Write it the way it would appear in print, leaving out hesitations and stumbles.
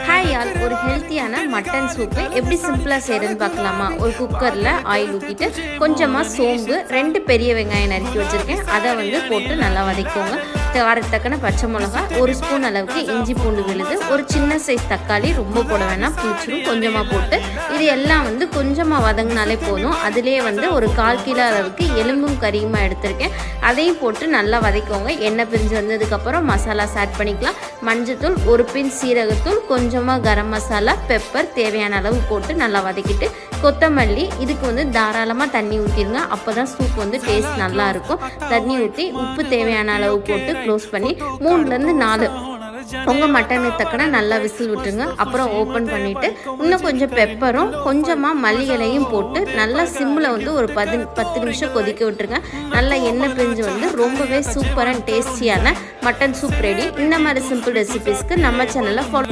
Hi all, ஒரு ஹெல்த்தியான mutton soup எப்படி சிம்பிளாக செய்கிறதுன்னு பார்க்கலாமா? ஒரு குக்கரில் ஆயில் ஊற்றிட்டு கொஞ்சமாக சோம்பு, 2 பெரிய வெங்காயம் நறுக்கி வச்சுருக்கேன், அதை போட்டு நல்லா வதக்கிக்கோங்க. காரத்தக்கன பச்சை மிளகா, 1 ஸ்பூன் அளவுக்கு இஞ்சி பூண்டு விழுது, ஒரு சின்ன சைஸ் தக்காளி, ரொம்ப போட வேணாம், புளிச்சிரும், கொஞ்சமாக போட்டு இது எல்லாம் கொஞ்சமாக வதங்கினாலே போதும். அதிலே ஒரு 1/4 கிலோ அளவுக்கு எலும்பும் கறியுமா எடுத்திருக்கேன், அதையும் போட்டு நல்லா வதக்கிக்கோங்க. எண்ணெய் பிரிஞ்சு வந்ததுக்கப்புறம் மசாலாஸ் ஆட் பண்ணிக்கலாம். மஞ்சத்தூள், 1 பின் சீரகத்தூள், கொஞ்சமாக கரம் மசாலா, பெப்பர் தேவையான அளவு போட்டு நல்லா வதக்கிட்டு கொத்தமல்லி, இதுக்கு தாராளமாக தண்ணி ஊற்றிடுங்க. அப்போ தான் சூப் டேஸ்ட் நல்லாயிருக்கும். தண்ணி ஊற்றி உப்பு தேவையான அளவு போட்டு க்ளோஸ் பண்ணி 3லேருந்து 4 உங்கள் மட்டனுக்கு தக்கன நல்லா விசில் விட்டுருங்க. அப்புறம் ஓப்பன் பண்ணிவிட்டு இன்னும் கொஞ்சம் பெப்பரும் கொஞ்சமாக மல்லிகளையும் போட்டு நல்லா சிம்மில் ஒரு 10 நிமிஷம் கொதிக்க விட்டுருங்க. நல்லா எண்ணெய் பிரிஞ்சு ரொம்பவே சூப்பர் அண்ட் டேஸ்டியான மட்டன் சூப் ரெடி. இந்த மாதிரி சிம்பிள் ரெசிபீஸ்க்கு நம்ம சேனலை ஃபாலோ